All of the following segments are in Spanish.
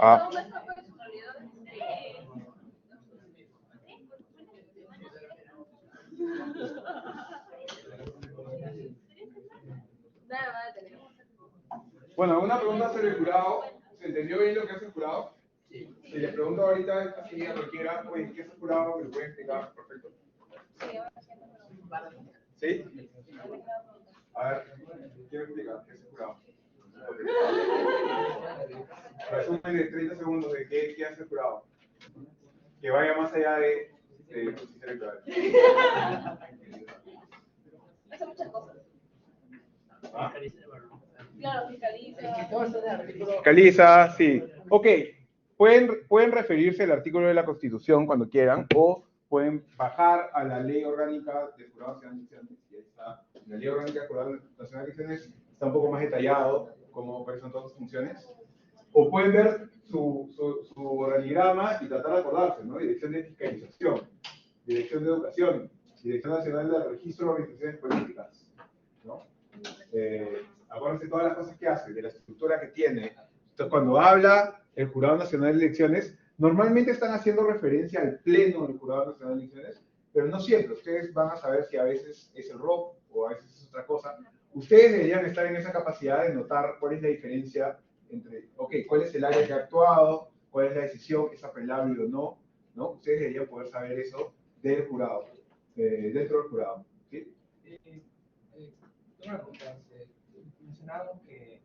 Ah. Bueno, ¿alguna pregunta sobre el jurado? ¿Se entendió bien lo que hace el jurado? Sí. Si les pregunto ahorita, así a cualquiera, oye, ¿qué es el jurado? ¿Me lo pueden explicar? Perfecto. ¿Sí? A ver, quiero explicar qué es el jurado. Resumen de 30 segundos de qué hace el jurado. Que vaya más allá de justicia electoral. Hace muchas cosas. ¿Ah? Claro, fiscaliza. Fiscaliza, sí. Ok, pueden referirse al artículo de la Constitución cuando quieran, o pueden bajar a la Ley Orgánica del Jurado Nacional de Elecciones. Y ahí está. En la Ley Orgánica del Jurado Nacional de Elecciones está un poco más detallado cuáles son todas sus funciones. O pueden ver su organigrama y tratar de acordarse, ¿no? Dirección de Fiscalización, Dirección de Educación, Dirección Nacional de Registro de Organizaciones Políticas, ¿no? Acuérdense todas las cosas que hace, de la estructura que tiene. Entonces, cuando habla el Jurado Nacional de Elecciones, normalmente están haciendo referencia al pleno del Jurado Nacional de Elecciones, pero no siempre. Ustedes van a saber si a veces es el ROC o a veces es otra cosa. Ustedes deberían estar en esa capacidad de notar cuál es la diferencia entre, ok, cuál es el área que ha actuado, cuál es la decisión, es apelable o no, ¿no? Ustedes deberían poder saber eso del jurado, dentro del jurado, ¿sí? Una pregunta, mencionaron que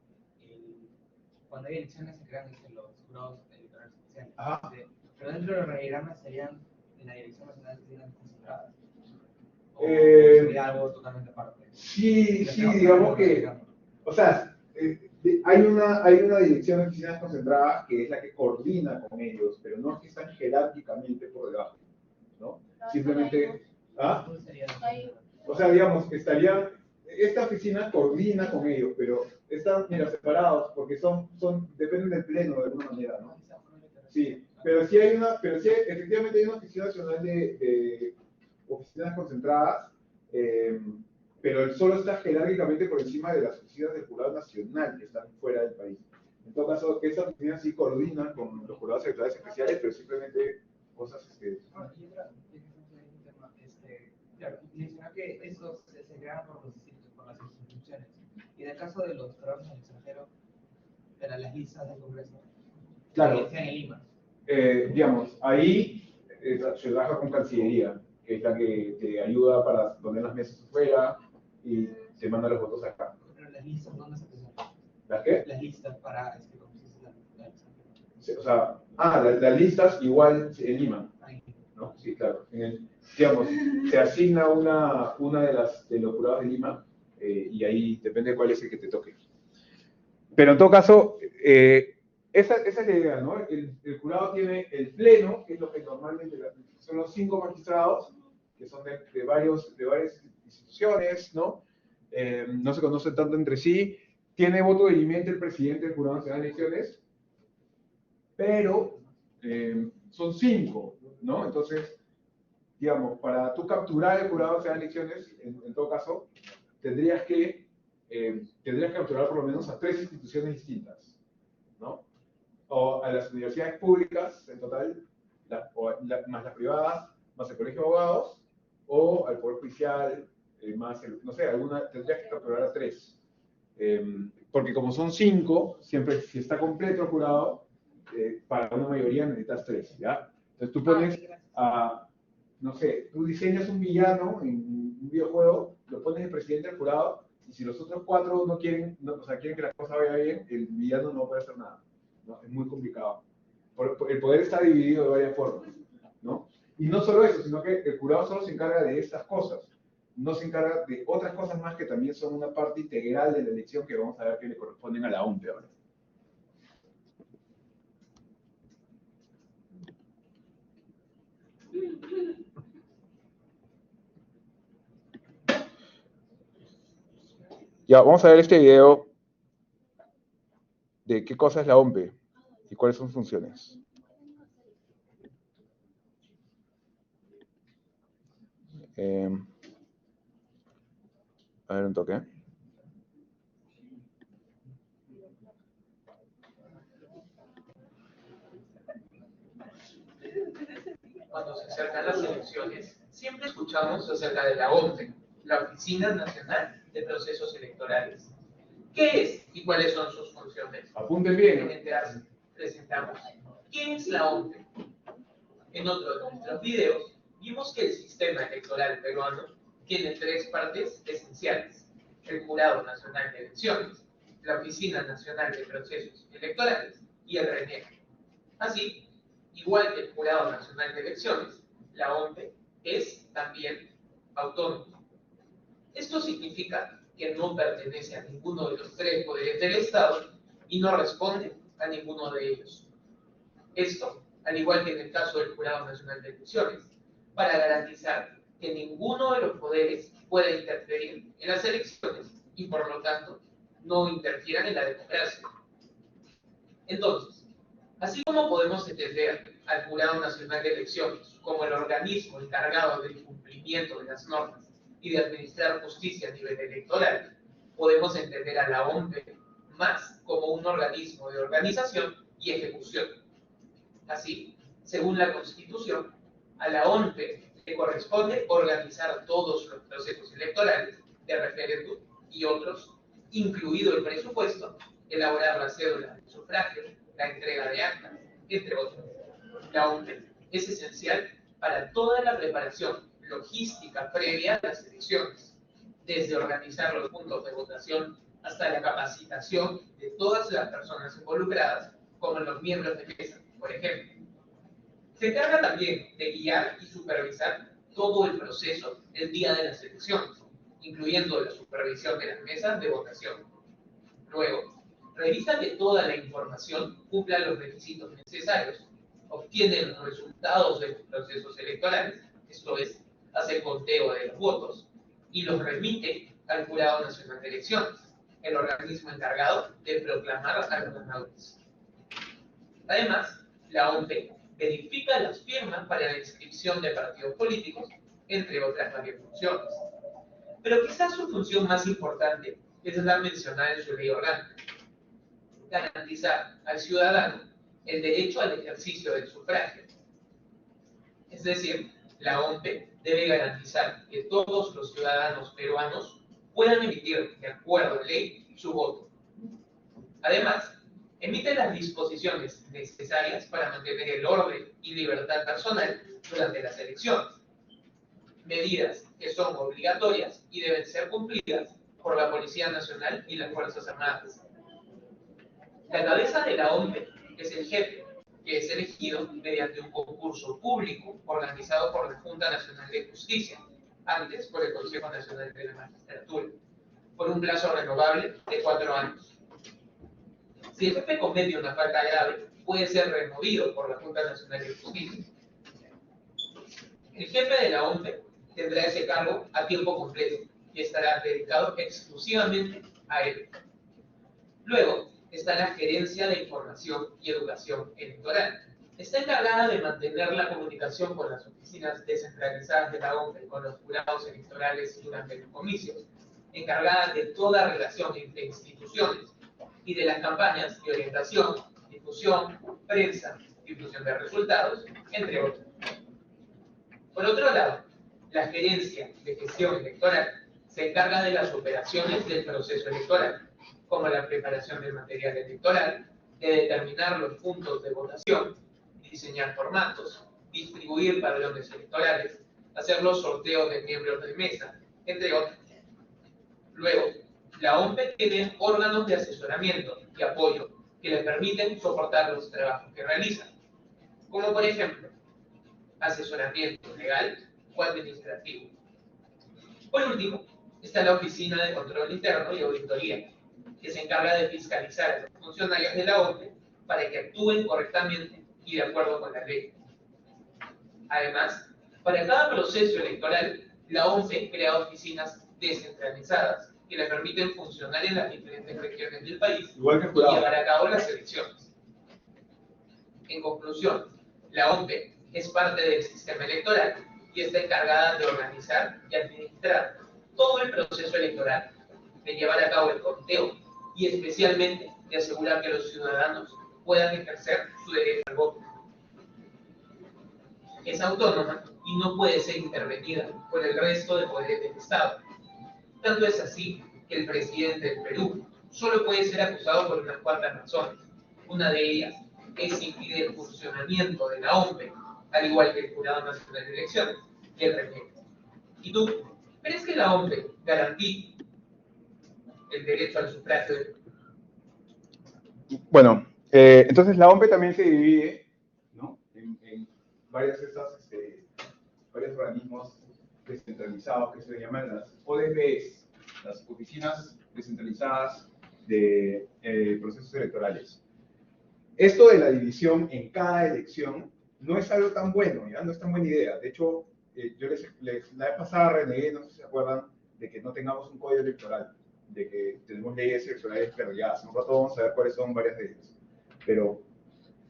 cuando hay elecciones se crean los jurados electorales especiales. Ajá. Pero dentro del organigrama serían en la Dirección Nacional de Elecciones concentradas. ¿O sería algo totalmente aparte? Sí, digamos que, o sea, hay una dirección de oficinas concentradas que es la que coordina con ellos, pero no es que están jerárquicamente por debajo, ¿no? Simplemente, ¿ah? O sea, digamos, esta oficina coordina con ellos, pero están, mira, separados, porque dependen del pleno de alguna manera, ¿no? Sí, pero efectivamente hay una oficina nacional de oficinas concentradas, pero solo está jerárquicamente por encima de las oficinas del jurado nacional que están fuera del país. En todo caso, esa oficina sí coordina con los jurados electorales especiales, pero simplemente cosas... Claro, menciona que esos se crean por las instituciones. Y en el caso de los trabajos en el extranjero, para las listas del Congreso, claro, sean en Lima. Digamos, ahí se trabaja con Cancillería, que es la que te ayuda para poner las mesas afuera y te manda los votos acá. Pero las listas, ¿dónde se presentan? ¿Las qué? Las listas para O sea, las listas igual en Lima, ¿no? Sí, claro. Digamos, se asigna una de los jurados de Lima y ahí depende cuál es el que te toque. Pero en todo caso, esa es la idea, ¿no? El jurado tiene el pleno, que es lo que normalmente son los 5 magistrados, que son de varias instituciones, ¿no? No se conocen tanto entre sí. Tiene voto dilimente el presidente del Jurado Nacional de Elecciones, pero son 5, ¿no? Entonces, digamos, para tú capturar el Jurado Nacional de Elecciones, en todo caso, tendrías que capturar por lo menos a 3 instituciones distintas, ¿no? O a las universidades públicas en total, más las privadas, más el colegio de abogados, o al Poder Judicial, no sé, tendrías que capturar a 3. Porque como son 5, siempre si está completo el jurado, para una mayoría necesitas 3, ¿ya? Entonces tú pones no sé, tú diseñas un villano en un videojuego, lo pones de presidente del jurado, y si los otros 4 no quieren, quieren que la cosa vaya bien, el villano no puede hacer nada, ¿no? Es muy complicado. El poder está dividido de varias formas, ¿no? Y no solo eso, sino que el jurado solo se encarga de estas cosas, no se encarga de otras cosas más que también son una parte integral de la elección que vamos a ver que le corresponden a la OMP ahora. Ya, vamos a ver este video de qué cosa es la OMP y cuáles son sus funciones. A ver un toque. cuando se acercan las elecciones, siempre escuchamos acerca de la OMPE, la Oficina Nacional de Procesos Electorales. ¿Qué es y cuáles son sus funciones? Apunten bien. Presentamos. ¿Qué es la OMPE? En otro de nuestros videos, vimos que el sistema electoral peruano tiene tres partes esenciales: el Jurado Nacional de Elecciones, la Oficina Nacional de Procesos Electorales y el RNE. Así, igual que el Jurado Nacional de Elecciones, la OMPE es también autónoma. Esto significa que no pertenece a ninguno de los tres poderes del Estado y no responde a ninguno de ellos. Esto, al igual que en el caso del Jurado Nacional de Elecciones, para garantizar que ninguno de los poderes pueda interferir en las elecciones y, por lo tanto, no interfieran en la democracia. Entonces, así como podemos entender al Jurado Nacional de Elecciones como el organismo encargado del cumplimiento de las normas y de administrar justicia a nivel electoral, podemos entender a la OMPE más como un organismo de organización y ejecución. Así, según la Constitución, a la OMPE le corresponde organizar todos los procesos electorales de referéndum y otros, incluido el presupuesto, elaborar la cédula de sufragio, la entrega de actas, entre otros. La OMPE es esencial para toda la preparación logística previa a las elecciones, desde organizar los puntos de votación hasta la capacitación de todas las personas involucradas, como los miembros de mesa, por ejemplo. Se encarga también de guiar y supervisar todo el proceso el día de las elecciones, incluyendo la supervisión de las mesas de votación. Luego, revisa que toda la información cumpla los requisitos necesarios, obtiene los resultados de los procesos electorales, esto es, hace el conteo de los votos, y los remite al Jurado Nacional de Elecciones, el organismo encargado de proclamar a los ganadores. Además, la OMPE verifica las firmas para la inscripción de partidos políticos, entre otras varias funciones. Pero quizás su función más importante es la mencionada en su ley orgánica: garantizar al ciudadano el derecho al ejercicio del sufragio. Es decir, la OMPE debe garantizar que todos los ciudadanos peruanos puedan emitir, de acuerdo a ley, su voto. Además, emite las disposiciones necesarias para mantener el orden y libertad personal durante las elecciones, medidas que son obligatorias y deben ser cumplidas por la Policía Nacional y las Fuerzas Armadas. La cabeza de la OMPE es el jefe, que es elegido mediante un concurso público organizado por la Junta Nacional de Justicia, antes por el Consejo Nacional de la Magistratura, por un plazo renovable de 4 años. Si el jefe comete una falta grave, puede ser removido por la Junta Nacional de Justicia. El jefe de la OMPE tendrá ese cargo a tiempo completo y estará dedicado exclusivamente a él. Luego está la Gerencia de Información y Educación Electoral. Está encargada de mantener la comunicación con las oficinas descentralizadas de la OMPE, con los jurados electorales durante los comicios, encargada de toda relación entre instituciones y de las campañas de orientación, difusión, prensa, difusión de resultados, entre otros. Por otro lado, la Gerencia de Gestión Electoral se encarga de las operaciones del proceso electoral, como la preparación del material electoral, de determinar los puntos de votación, diseñar formatos, distribuir padrones electorales, hacer los sorteos de miembros de mesa, entre otros. Luego, la OMPE tiene órganos de asesoramiento y apoyo que le permiten soportar los trabajos que realizan, como por ejemplo, asesoramiento legal o administrativo. Por último, está la Oficina de Control Interno y Auditoría, que se encarga de fiscalizar a los funcionarios de la OMPE para que actúen correctamente y de acuerdo con la ley. Además, para cada proceso electoral, la OMPE crea oficinas descentralizadas que le permiten funcionar en las diferentes regiones del país y llevar a cabo las elecciones. En conclusión, la OMPE es parte del sistema electoral y está encargada de organizar y administrar todo el proceso electoral, de llevar a cabo el conteo y especialmente de asegurar que los ciudadanos puedan ejercer su derecho al voto. Es autónoma y no puede ser intervenida por el resto de poderes del Estado. Tanto es así que el presidente del Perú solo puede ser acusado por unas cuantas razones. Una de ellas es impedir el funcionamiento de la OMPE, al igual que el Jurado Nacional de Elecciones y el RNE. ¿Y tú crees que la OMPE garantiza el derecho al sufragio? Bueno, entonces la OMPE también se divide, ¿no?, en varios organismos descentralizados que se llaman las ODPs, las Oficinas Descentralizadas de Procesos Electorales. Esto de la división en cada elección no es algo tan bueno, ¿ya? No es tan buena idea. De hecho, yo la vez pasada renegué, no sé si se acuerdan, de que no tengamos un código electoral, de que tenemos leyes electorales, pero ya hace un rato vamos a ver cuáles son varias de ellas. Pero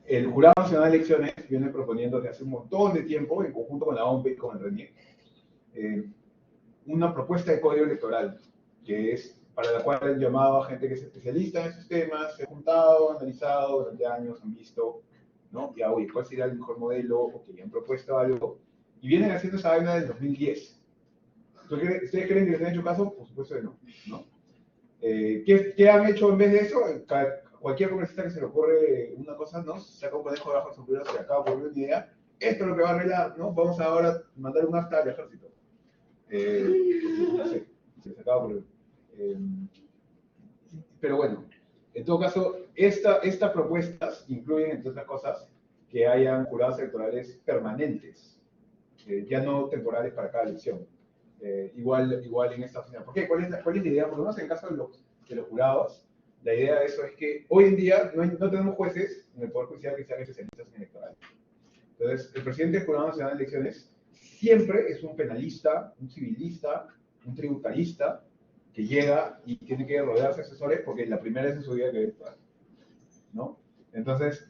el Jurado Nacional de Elecciones viene proponiendo desde hace un montón de tiempo, en conjunto con la OMPE y con el RNE, una propuesta de código electoral, que es para la cual han llamado a gente que es especialista en esos temas, se ha juntado, analizado durante años, han visto, ¿no? Ya, oye, ¿cuál sería el mejor modelo? O que han propuesto algo. Y vienen haciendo esa vaina del 2010. ¿Ustedes creen que les han hecho caso? Por supuesto que no, ¿no? ¿Qué han hecho en vez de eso? Cualquier congresista que se le ocurre una cosa, ¿no? Saca un conejo debajo de su sombrero, se acaba por una idea. Esto es lo que va a arreglar, ¿no? Vamos ahora a mandar un acta al ejército. No sé, se les acaba por... pero bueno, en todo caso, estas propuestas incluyen, entre otras cosas, que hayan jurados electorales permanentes, ya no temporales para cada elección. Igual en esta oficina. ¿Por qué? ¿Cuál es la idea? Por lo menos en el caso de los jurados, la idea de eso es que hoy en día no tenemos jueces en el Poder Judicial que sean especialistas en electorales. Entonces, el presidente del Jurado Nacional de Elecciones siempre es un penalista, un civilista, un tributarista, que llega y tiene que rodearse de asesores porque la primera vez en su vida que ve, ¿no? Entonces,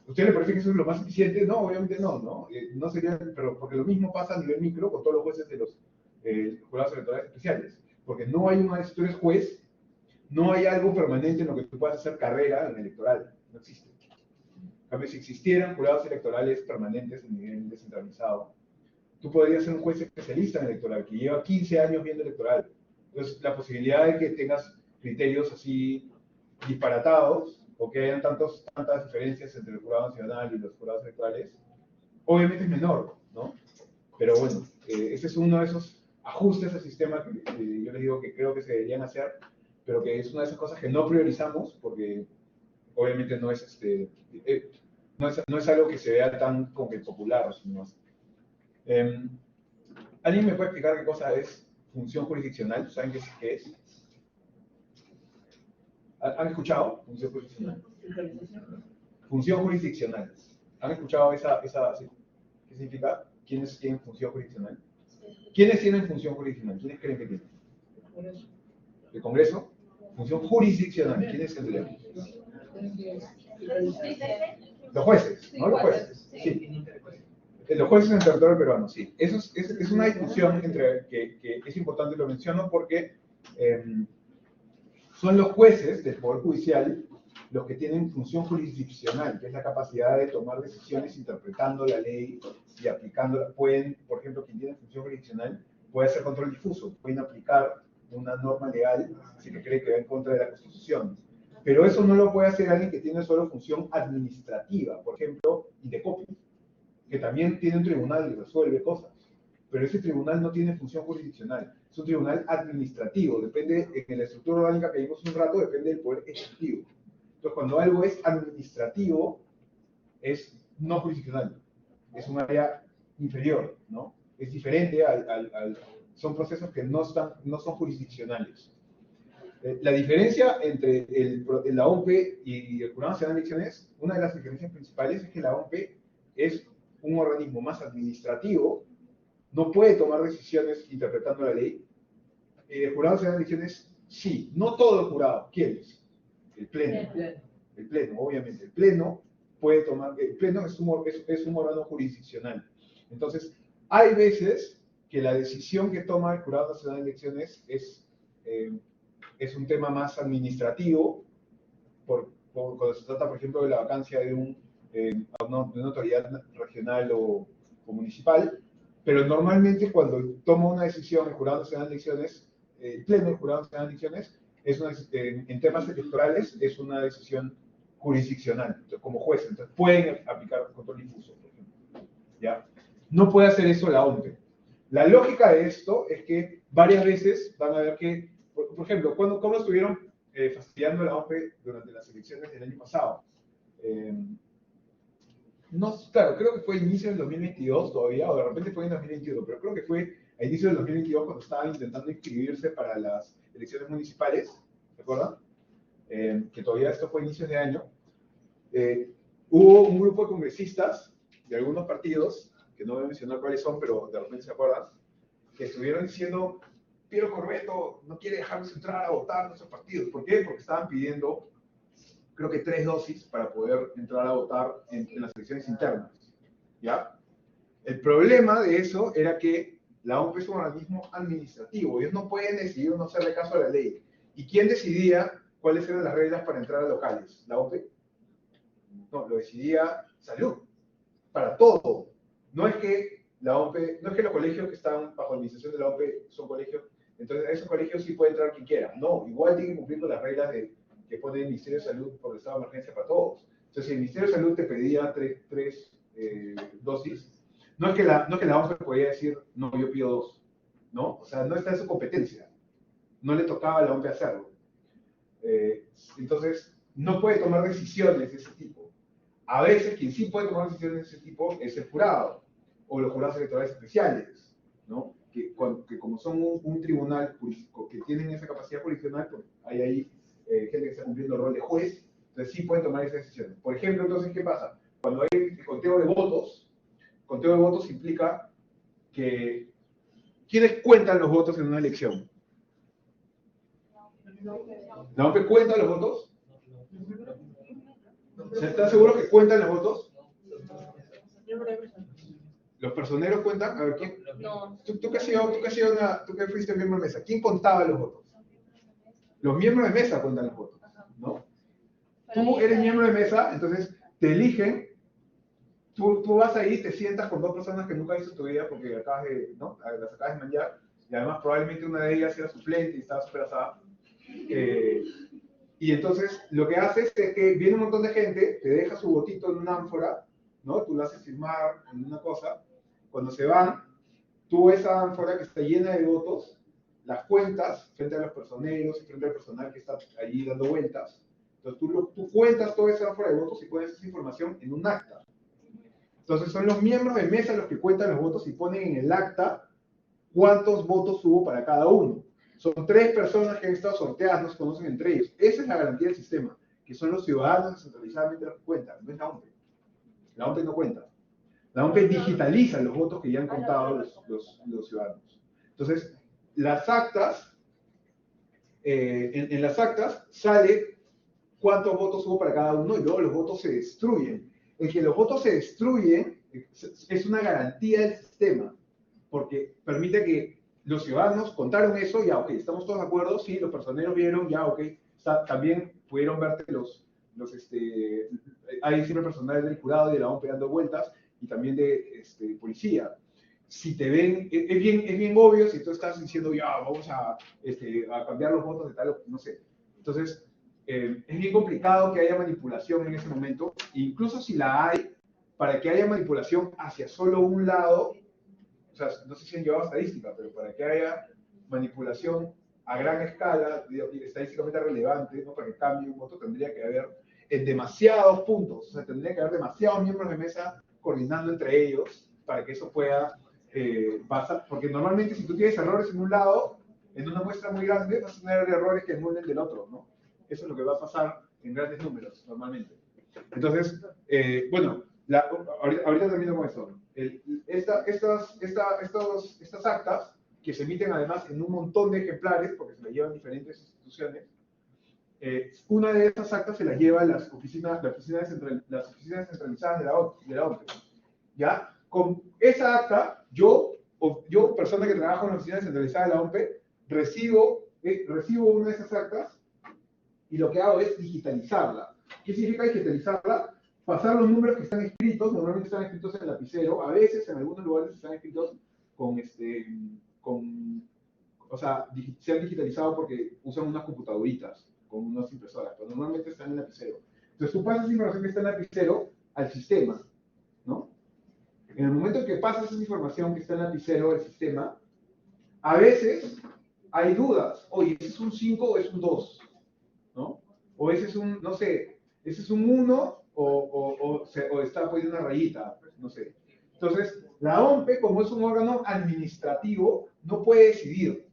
¿a usted le parece que eso es lo más eficiente? No, obviamente no, ¿no? No sería, pero porque lo mismo pasa a nivel micro con todos los jueces de los jurados electorales especiales. Porque no hay si tú eres juez, no hay algo permanente en lo que tú puedas hacer carrera en electoral. No existe. En cambio, si existieran jurados electorales permanentes en nivel descentralizado, tú podrías ser un juez especialista en electoral, que lleva 15 años viendo electoral. Entonces, la posibilidad de que tengas criterios así disparatados, o que hayan tantas diferencias entre el jurado nacional y los jurados electorales, obviamente es menor, ¿no? Pero bueno, ese es uno de esos ajustes al sistema que yo les digo que creo que se deberían hacer, pero que es una de esas cosas que no priorizamos, porque obviamente no es, no es algo que se vea tan como que popular, sino ¿alguien me puede explicar qué cosa es función jurisdiccional? ¿Saben qué es? ¿Han escuchado función jurisdiccional? Función jurisdiccional. ¿Han escuchado ¿qué significa? ¿Quiénes tienen función jurisdiccional? ¿Quiénes tienen función jurisdiccional? ¿Quiénes creen que tienen? ¿El Congreso? Función jurisdiccional. ¿Quiénes tendrían? Los jueces, ¿no? Los jueces. Sí. Los jueces en el territorio peruano, sí. Eso es una discusión que es importante, lo menciono porque son los jueces del Poder Judicial los que tienen función jurisdiccional, que es la capacidad de tomar decisiones interpretando la ley y aplicándola. Pueden, por ejemplo, quien tiene función jurisdiccional puede hacer control difuso, pueden aplicar una norma legal si que cree que va en contra de la Constitución. Pero eso no lo puede hacer alguien que tiene solo función administrativa, por ejemplo, Indecopi, que también tiene un tribunal y resuelve cosas. Pero ese tribunal no tiene función jurisdiccional, es un tribunal administrativo, depende, en la estructura orgánica que vimos un rato, depende del poder ejecutivo. Entonces, cuando algo es administrativo, es no jurisdiccional, es un área inferior, ¿no? Es diferente son procesos que no son jurisdiccionales. La diferencia entre la OMPE y el Jurado Nacional de Elecciones, una de las diferencias principales es que la OMPE es un organismo más administrativo, no puede tomar decisiones interpretando la ley. El Jurado Nacional de Elecciones, sí, no todo el jurado. ¿Quiénes? El Pleno. El Pleno, obviamente. El Pleno puede tomar, el Pleno es un órgano jurisdiccional. Entonces, hay veces que la decisión que toma el Jurado Nacional de Elecciones es un tema más administrativo, cuando se trata, por ejemplo, de la vacancia de una autoridad regional o municipal, pero normalmente cuando toma una decisión el Jurado Nacional de Elecciones, el Pleno del Jurado Nacional de Elecciones, en temas electorales es una decisión jurisdiccional, entonces, como juez, entonces pueden aplicar control difuso, por ejemplo. ¿Ya? No puede hacer eso la OMPE. La lógica de esto es que varias veces van a ver que, por ejemplo, ¿cómo estuvieron fastidiando la OMPE durante las elecciones del año pasado? No, claro, creo que fue a inicio del 2022 todavía, o de repente fue en 2021, pero creo que fue a inicio del 2022 cuando estaban intentando inscribirse para las elecciones municipales, ¿se acuerdan? Que todavía esto fue a inicios de año. Hubo un grupo de congresistas de algunos partidos, que no voy a mencionar cuáles son, pero de repente se acuerdan, que estuvieron diciendo, Piero Corbeto no quiere dejarnos entrar a votar a nuestros partidos. ¿Por qué? Porque estaban pidiendo, creo que 3 dosis para poder entrar a votar en las elecciones internas. ¿Ya? El problema de eso era que la OMPE es un organismo administrativo. Ellos no pueden decidir no hacerle caso a la ley. ¿Y quién decidía cuáles eran las reglas para entrar a locales? ¿La OMPE? No, lo decidía Salud. Para todo. No es que la OMPE, no es que los colegios que están bajo administración de la OMPE son colegios, entonces a esos colegios sí puede entrar quien quiera. No, igual tienen que cumplir con las reglas que pone el Ministerio de Salud por el estado de emergencia para todos. Entonces, si el Ministerio de Salud te pedía tres dosis, no es que la OMPE podía decir, no, yo pido 2, ¿no? O sea, no está en su competencia. No le tocaba a la OMPE hacerlo. Entonces, no puede tomar decisiones de ese tipo. A veces, quien sí puede tomar decisiones de ese tipo es el jurado, o los jurados electorales especiales, ¿no? Que como son un tribunal jurídico que tienen esa capacidad jurisdiccional, pues hay ahí gente que está cumpliendo el rol de juez, entonces sí pueden tomar esas decisiones. Por ejemplo, entonces, ¿qué pasa? Cuando hay conteo de votos implica que ¿quiénes cuentan los votos en una elección? ¿La OMPE cuenta los votos? ¿Estás seguro que cuentan los votos? ¿Los personeros cuentan? A ver, ¿quién? No. Tú que fuiste miembro de mesa, ¿quién contaba los votos? Los miembros de mesa cuentan los votos, ¿no? Tú eres miembro de mesa, entonces te eligen, tú vas ahí, te sientas con 2 personas que nunca has visto en tu vida porque las acabas de manjar, y además probablemente una de ellas era suplente y estaba súper asada. Y entonces lo que haces es que viene un montón de gente, te deja su votito en una ánfora, ¿no? Tú lo haces firmar en una cosa. Cuando se van, tú esa ánfora que está llena de votos, las cuentas frente a los personeros y frente al personal que está allí dando vueltas. Entonces tú cuentas toda esa ánfora de votos y pones esa información en un acta. Entonces son los miembros de mesa los que cuentan los votos y ponen en el acta cuántos votos hubo para cada uno. Son 3 personas que han estado sorteadas, no se conocen entre ellos. Esa es la garantía del sistema, que son los ciudadanos descentralizadamente los que cuentan, no es la OMPE. La OMPE no cuenta. La OMPE digitaliza los votos que ya han contado los ciudadanos. Entonces, las actas, en las actas sale cuántos votos hubo para cada uno y luego los votos se destruyen. El que los votos se destruyen es una garantía del sistema, porque permite que los ciudadanos contaron eso, ya, ok, estamos todos de acuerdo, sí, los personeros vieron, ya, ok, también pudieron verte hay siempre personal del jurado y de la OMPE dando vueltas, y también de policía. Si te ven, es bien obvio si tú estás diciendo, ya, vamos a cambiar los votos de tal, no sé. Entonces, es bien complicado que haya manipulación en ese momento, incluso si la hay, para que haya manipulación hacia solo un lado, o sea, no sé si han llevado estadística, pero para que haya manipulación a gran escala, estadísticamente relevante, ¿no? Para que cambie un voto, tendría que haber en demasiados puntos, o sea, tendría que haber demasiados miembros de mesa coordinando entre ellos para que eso pueda pasar, porque normalmente si tú tienes errores en un lado, en una muestra muy grande, vas a tener errores que anulen del otro, ¿no? Eso es lo que va a pasar en grandes números, normalmente. Entonces, bueno, ahorita termino con esto. Estas actas, que se emiten además en un montón de ejemplares, porque se las llevan diferentes instituciones, una de esas actas se las lleva las oficinas centralizadas de la OMPE. ¿Ya? Con esa acta, yo, persona que trabajo en la oficina centralizada de la OMPE, recibo una de esas actas y lo que hago es digitalizarla. ¿Qué significa digitalizarla? pasar los números que están escritos, normalmente están escritos en lapicero, a veces en algunos lugares están escritos o sea, se han digitalizado porque usan unas computadoritas con unas impresoras, pero normalmente están en lapicero. Entonces tú pasas información que está en lapicero al sistema, ¿no? En el momento en que pasas esa información que está en lapicero al sistema, a veces hay dudas. Oye, ¿ese es un 5 o es un 2? ¿No? O ese es un, no sé, ese es un 1 o está poniendo una rayita, no sé. Entonces, la OMPE, como es un órgano administrativo, no puede decidir.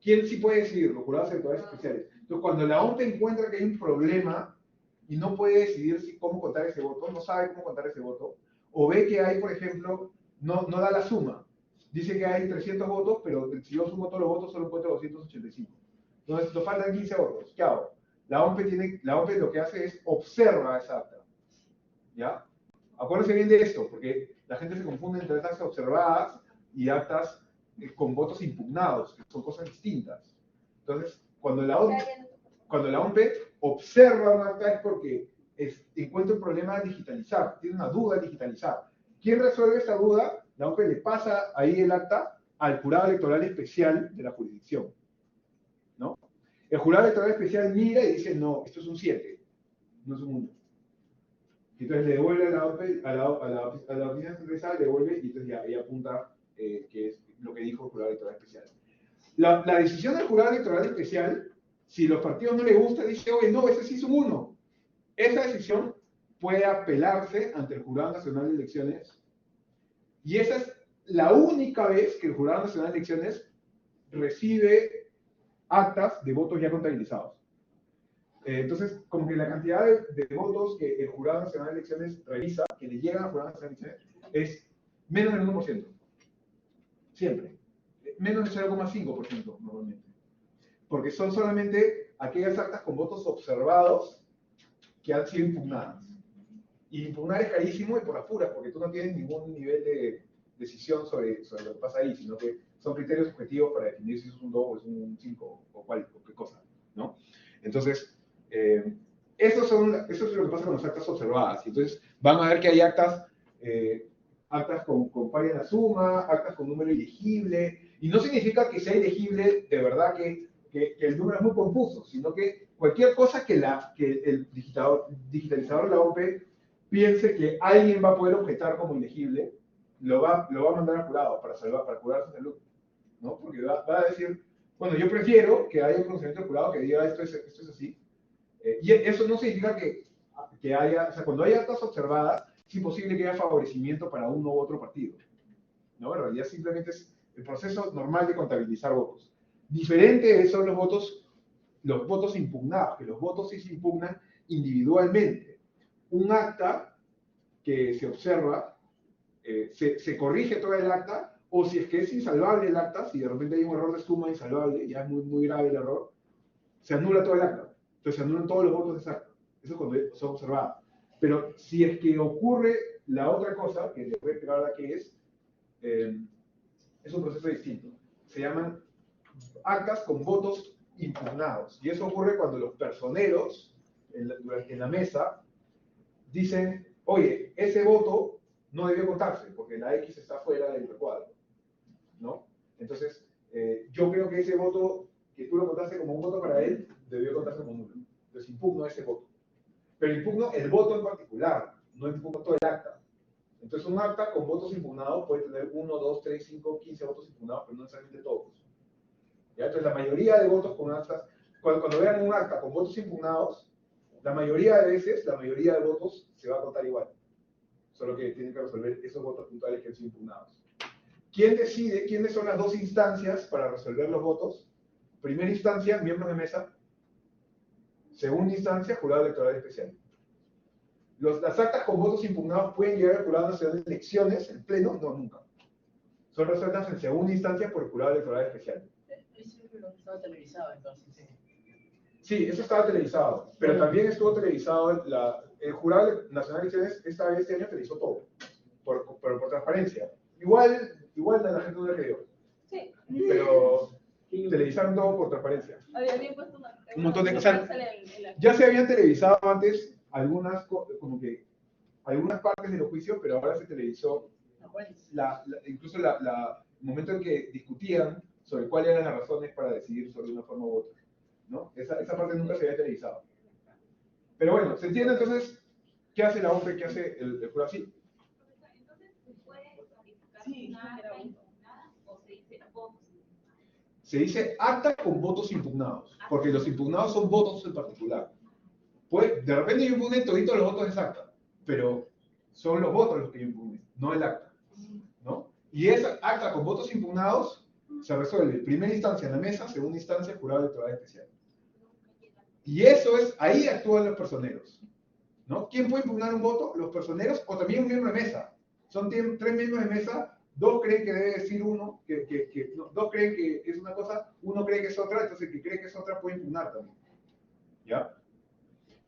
¿Quién sí puede decidir? Los jurados electorales especiales. Entonces, cuando la OMPE encuentra que hay un problema y no puede decidir cómo contar ese voto, no sabe cómo contar ese voto, o ve que hay, por ejemplo, no da la suma. Dice que hay 300 votos, pero si yo sumo todos los votos, solo encuentro 285. Entonces, nos faltan 15 votos. ¿Qué hago? La OMPE lo que hace es observa esa acta. ¿Ya? Acuérdense bien de esto, porque la gente se confunde entre actas observadas y actas con votos impugnados, que son cosas distintas. Entonces, cuando la OMPE observa una acta es porque encuentra un problema a digitalizar, tiene una duda a digitalizar. ¿Quién resuelve esa duda? La OMPE le pasa ahí el acta al jurado electoral especial de la jurisdicción, ¿no? El jurado electoral especial mira y dice, no, esto es un 7, no es un 1. Entonces le devuelve a la OMPE, a la oficina centralizada, le devuelve y entonces ya ahí apunta que es lo que dijo el jurado electoral especial. La decisión del jurado electoral especial, si los partidos no les gusta, dice, oye, no, ese sí es un 1. Esa decisión puede apelarse ante el Jurado Nacional de Elecciones y esa es la única vez que el Jurado Nacional de Elecciones recibe actas de votos ya contabilizados. Entonces, como que la cantidad de votos que el Jurado Nacional de Elecciones revisa, que le llegan al Jurado Nacional de Elecciones, es menos del 1%. Siempre. Menos del 0,5% normalmente. Porque son solamente aquellas actas con votos observados que han sido impugnadas. Y impugnar es carísimo y por las puras, porque tú no tienes ningún nivel de decisión sobre lo que pasa ahí, sino que son criterios objetivos para definir si es un 2 o es un 5 o qué cosa, ¿no? Entonces, eso es lo que pasa con las actas observadas. Entonces, van a ver que hay actas con falla en la suma, actas con número ilegible, y no significa que sea ilegible de verdad que el número es muy confuso, sino que cualquier cosa que el digitalizador de la OMPE piense que alguien va a poder objetar como ilegible, lo va a mandar al jurado para curar su salud, ¿no? Porque va a decir, bueno, yo prefiero que haya un pronunciamiento del jurado que diga esto es así. Y eso no significa que haya, o sea, cuando hay actas observadas, es imposible que haya favorecimiento para uno u otro partido, ¿no? En realidad simplemente es el proceso normal de contabilizar votos. Diferente son los votos impugnados, que los votos sí se impugnan individualmente. Un acta que se observa, se corrige toda el acta, o si es que es insalvable el acta, si de repente hay un error de suma insalvable, ya es muy, muy grave el error, se anula todo el acta. Entonces se anulan todos los votos de esa acta. Eso es cuando son observadas. Pero si es que ocurre la otra cosa, que les voy a explicar ahora qué es un proceso distinto. Se llaman actas con votos impugnados. Y eso ocurre cuando los personeros en la mesa dicen, oye, ese voto no debió contarse porque la X está fuera del recuadro, ¿no? Entonces, yo creo que ese voto que tú lo contaste como un voto para él, debió contarse como nulo. Entonces, impugno ese voto. Pero impugno el voto en particular, no impugno todo el acta. Entonces, un acta con votos impugnados puede tener 1, 2, 3, 5, 15 votos impugnados, pero no necesariamente todos. ¿Ya? Entonces, la mayoría de votos con actas, cuando vean un acta con votos impugnados, la mayoría de veces, la mayoría de votos se va a contar igual. Solo que tienen que resolver esos votos puntuales que han sido impugnados. ¿Quién decide quiénes son las dos instancias para resolver los votos? Primera instancia, miembros de mesa. Segunda instancia, jurado electoral especial. Las actas con votos impugnados pueden llegar al Jurado Nacional de Elecciones, en pleno, no, nunca. Son resueltas en segunda instancia por el Jurado Electoral Especial. Eso estaba televisado, entonces. Sí, eso estaba televisado, pero también estuvo televisado, el Jurado Nacional de Elecciones este año televisó todo, por transparencia. Igual la gente no le creyó. Sí. Pero televisaron todo por transparencia. Habían puesto un montón de cosas. Ya se habían televisado antes algunas, como que algunas partes de los juicios, pero ahora se televisó incluso el momento en que discutían sobre cuáles eran las razones para decidir sobre una forma u otra, ¿no? Esa parte nunca se había televisado. Pero bueno, ¿se entiende entonces qué hace la OMP, qué hace el jurado? Sí. Entonces, ¿se puede calificar una acta impugnada o se dice votos? Se dice acta con votos impugnados, porque los impugnados son votos en particular. Pues, de repente yo impugné todito los votos de acta, pero son los votos los que yo impugné, no el acta, ¿no? Y esa acta con votos impugnados se resuelve en primera instancia en la mesa, segunda instancia jurado electoral especial. Y eso es, ahí actúan los personeros, ¿no? ¿Quién puede impugnar un voto? Los personeros o también un miembro de mesa. Son 3 miembros de mesa, 2 creen que debe decir uno, no, 2 creen que es una cosa, 1 cree que es otra, entonces el que cree que es otra puede impugnar también. ¿Ya?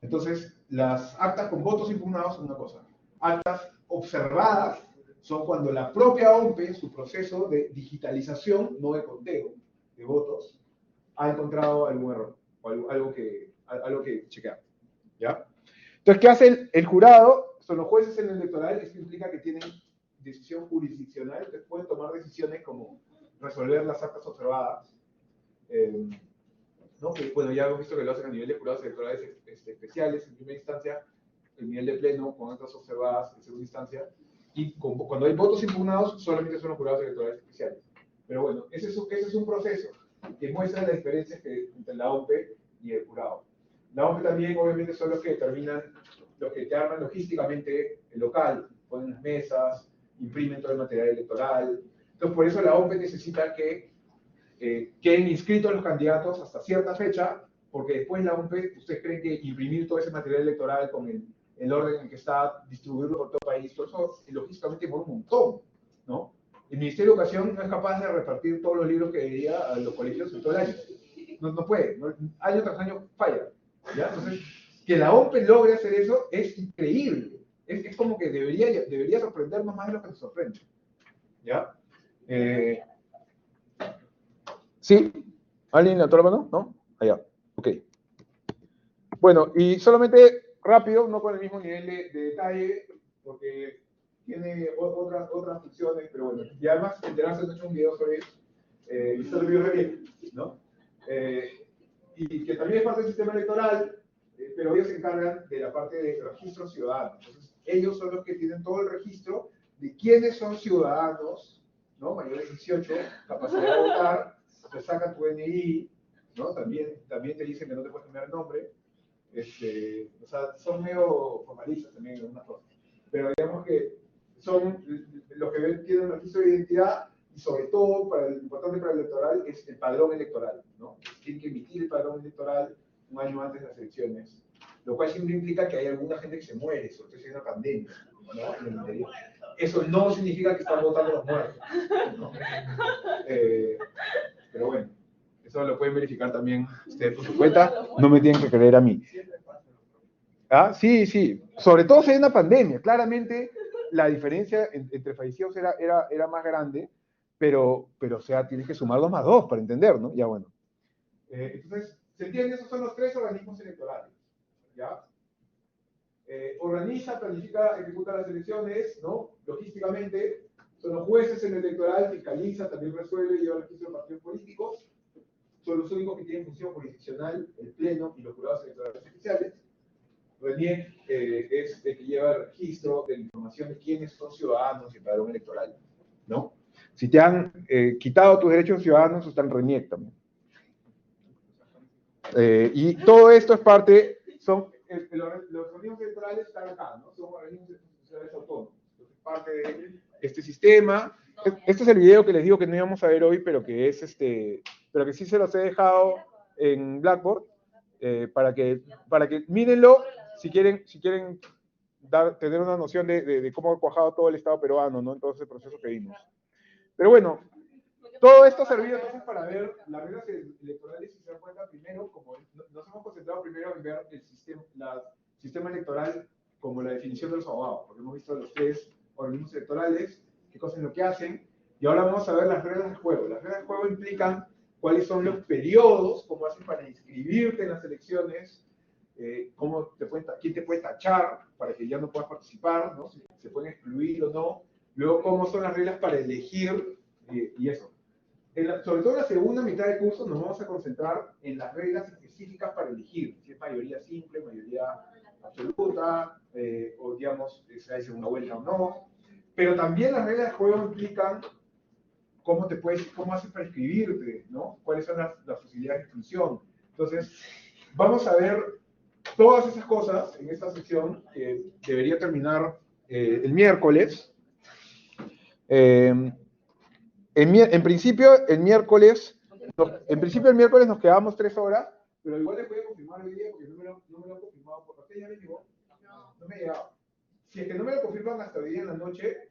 Entonces, las actas con votos impugnados son una cosa. Actas observadas son cuando la propia OMP, en su proceso de digitalización, no de conteo de votos, ha encontrado algún error o algo que chequear. ¿Ya? Entonces, ¿qué hace el jurado? Son los jueces en el electoral. Esto implica que tienen decisión jurisdiccional, que pueden tomar decisiones como resolver las actas observadas. ¿No? Que, bueno, ya hemos visto que lo hacen a nivel de jurados electorales especiales, en primera instancia, el nivel de pleno, con actas observadas en segunda instancia, y cuando hay votos impugnados, solamente son los jurados electorales especiales. Pero bueno, ese es un proceso que muestra las diferencias entre la OMP y el jurado. La OMP también, obviamente, son los que determinan, los que te arman logísticamente el local, ponen las mesas, imprimen todo el material electoral. Entonces, por eso la OMP necesita que queden inscritos los candidatos hasta cierta fecha, porque después la OMP, ustedes creen que imprimir todo ese material electoral con el orden en que está, distribuirlo por todo el país, todo eso logísticamente por un montón, ¿no? El Ministerio de Educación no es capaz de repartir todos los libros que debería a los colegios en todo el año. No puede, año tras año falla, ¿ya? Entonces, que la OMP logre hacer eso es increíble. Es como que debería sorprendernos más de lo que nos sorprende, ¿ya? ¿Sí? ¿Alguien levantó la mano? ¿No? Allá. Ok. Bueno, y solamente rápido, no con el mismo nivel de detalle, porque tiene otras funciones, pero bueno. Y además, enterarse, no he hecho un video sobre eso. Y se lo vio re bien, ¿no? Y que también es parte del sistema electoral, pero ellos se encargan de la parte de registro ciudadano. Entonces, ellos son los que tienen todo el registro de quiénes son ciudadanos, ¿no? Mayores de 18, capacidad de votar, te sacan tu DNI, ¿no? También te dicen que no te puedes cambiar el nombre. O sea, son medio formalistas también en algunas cosas. Pero digamos que son los que tienen un registro de identidad y sobre todo, importante para el electoral, es el padrón electoral, ¿no? Tienen que emitir el padrón electoral un año antes de las elecciones, lo cual siempre implica que hay alguna gente que se muere, sobre todo si hay una pandemia, ¿no? En el interior. Eso no significa que están votando los muertos, ¿no? Pero bueno, eso lo pueden verificar también ustedes por su cuenta, no me tienen que creer a mí. ¿Ah? Sí, sobre todo si hay una pandemia, claramente la diferencia entre fallecidos era más grande, pero o sea, tienes que sumar 2 más 2 para entender, ¿no? Ya bueno. Entonces, ¿se entiende? Esos son los 3 organismos electorales, ¿ya? Organiza, planifica, ejecuta las elecciones, ¿no? Logísticamente, son los jueces en el electoral, fiscaliza, también resuelve, lleva el registro de partidos políticos, son los únicos que tienen función jurisdiccional, el pleno y los jurados electorales especiales. RENIEC es el que lleva el registro de la información de quiénes son ciudadanos y el padrón electoral, ¿no? Si te han quitado tus derechos ciudadanos, está en RENIEC también. Y todo esto es parte, los organismos electorales están acá, ¿no? Son organismos electorales autónomos. Entonces, parte de este sistema. Este es el video que les digo que no íbamos a ver hoy, pero que es pero que sí se los he dejado en Blackboard, para que mírenlo si quieren tener una noción de cómo ha cuajado todo el Estado peruano, ¿no? En todo ese proceso que vimos. Pero bueno, todo esto ha servido entonces para ver las reglas electorales, si se dan cuenta, primero, como nos hemos concentrado primero en ver el sistema electoral como la definición de los abogados, porque hemos visto los 3 organismos electorales, qué cosas es lo que hacen, y ahora vamos a ver las reglas del juego. Las reglas del juego implican cuáles son los periodos, cómo hacen para inscribirte en las elecciones, quién te puede tachar para que ya no puedas participar, ¿no? Si se pueden excluir o no. Luego, cómo son las reglas para elegir y eso. Sobre todo en la segunda mitad del curso nos vamos a concentrar en las reglas específicas para elegir, si es mayoría simple, mayoría absoluta, o digamos, si hay segunda vuelta o no. Pero también las reglas de juego implican cómo haces para inscribirte, ¿no? Cuáles son las posibilidades de inscripción. Entonces, vamos a ver todas esas cosas en esta sección que debería terminar el miércoles. En principio, el miércoles nos quedamos 3 horas, pero igual les voy a confirmar hoy día porque no me lo han confirmado por usted. ¿Ya me llegó? No me ha llegado. Si es que no me lo confirman hasta hoy día en la noche,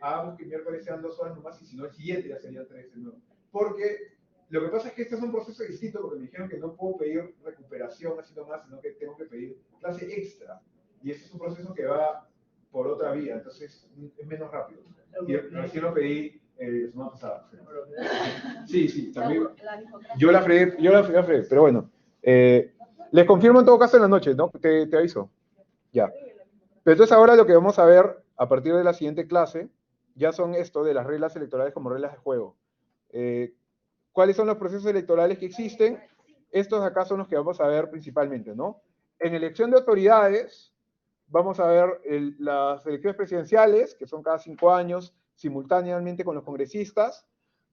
hagamos que el miércoles sean 2 horas nomás y si no el siguiente ya sería 3 de nuevo. Porque lo que pasa es que este es un proceso distinto porque me dijeron que no puedo pedir recuperación así nomás, sino que tengo que pedir clase extra. Y ese es un proceso que va por otra vía, entonces es menos rápido. Y recién lo pedí la semana pasada. Sí, también. Yo la fregué, pero bueno. Les confirmo en todo caso en la noche, ¿no? Te aviso. Ya. Pero entonces ahora lo que vamos a ver a partir de la siguiente clase ya son esto de las reglas electorales como reglas de juego. ¿Cuáles son los procesos electorales que existen? Estos acá son los que vamos a ver principalmente, ¿no? En elección de autoridades, vamos a ver las elecciones presidenciales, que son cada 5 años, simultáneamente con los congresistas.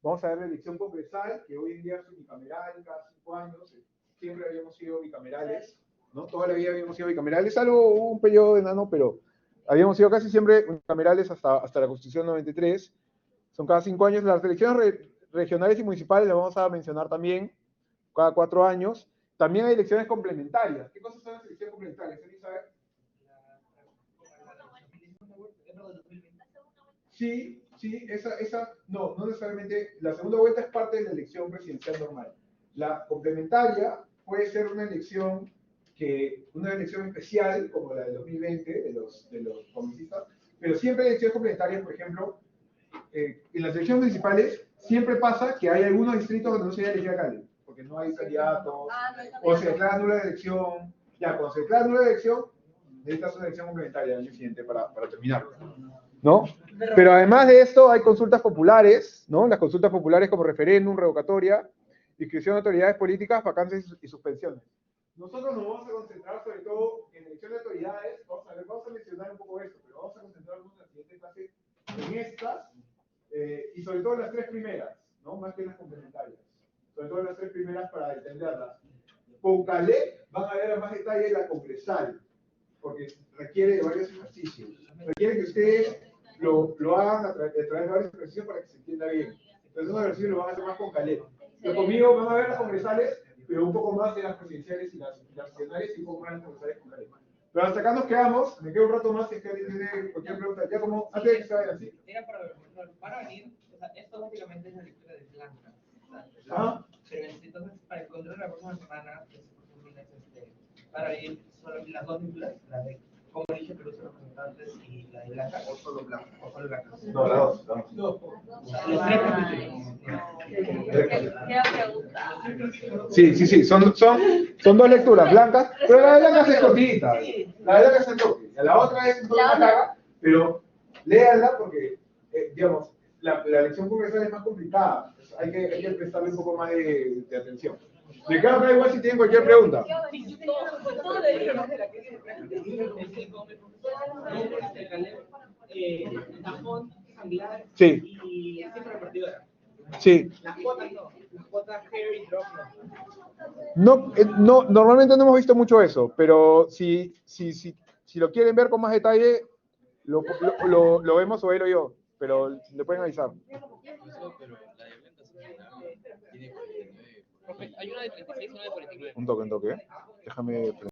Vamos a ver la elección congresal, que hoy en día es unicameral, cada 5 años. Siempre habíamos sido bicamerales, ¿no? Toda la vida habíamos sido bicamerales, salvo un periodo enano, pero habíamos sido casi siempre unicamerales hasta la Constitución 93. Son cada 5 años. Las elecciones regionales y municipales las vamos a mencionar también, cada 4 años. También hay elecciones complementarias. ¿Qué cosas son las elecciones complementarias? ¿Alguien sabe? Sí, no necesariamente. La segunda vuelta es parte de la elección presidencial normal. La complementaria puede ser una elección especial, como la del 2020, de los congresistas, pero siempre hay elecciones complementarias, por ejemplo, en las elecciones municipales siempre pasa que hay algunos distritos donde no se elige alcalde, porque no hay candidatos, o se declara nula la elección. Ya, cuando se declara nula la elección, necesitas una elección complementaria el año siguiente para terminar, ¿no? Pero además de esto hay consultas populares, ¿no? Las consultas populares como referéndum, revocatoria, inscripción de autoridades políticas, vacantes y suspensiones. Nosotros nos vamos a concentrar sobre todo en elección de autoridades. Vamos a mencionar un poco esto, pero vamos a concentrarnos en la siguiente clase en estas, y sobre todo en las 3 primeras, ¿no? Más que en las complementarias. Sobre todo en las 3 primeras para entenderlas. Con Caleb van a ver a más detalle la congresal, porque requiere de varios ejercicios. Requiere que ustedes lo hagan a través de varios ejercicios para que se entienda bien. Entonces, esos ejercicios lo van a hacer más con Caleb. Pero conmigo van a ver las congresales, pero un poco más de las presidenciales y las nacionales y un poco más de las congresales con Caleb. Pero hasta acá nos quedamos. Me quedo un rato más si es que alguien tiene cualquier pregunta. Ya como antes de que se vayan así. Era para venir, o sea, esto básicamente es la lectura de Blanca. ¿Ah? Pero entonces, para encontrar la próxima semana, para venir solo las 2 lecturas, la de cómo elige Perú sus representantes y la de Blanca, o solo Blanca. No, las 2. Los 3 capítulos. Sí, son 2 lecturas blancas, pero la de Blanca es cortita. La de Blanca es el toque. La otra es un poco más larga, pero léanla porque, digamos, la elección congresal es más complicada. Hay que prestarle un poco más de atención. Me quedo acá igual si tienen cualquier pregunta. Sí. Y siempre repartidora. Sí. Las cuotas no. Las cuotas Harry Drop No, normalmente no hemos visto mucho eso, pero si lo quieren ver con más detalle, lo vemos o él o yo, pero le pueden avisar. Hay una de 36 y una de 49. Un toque. Déjame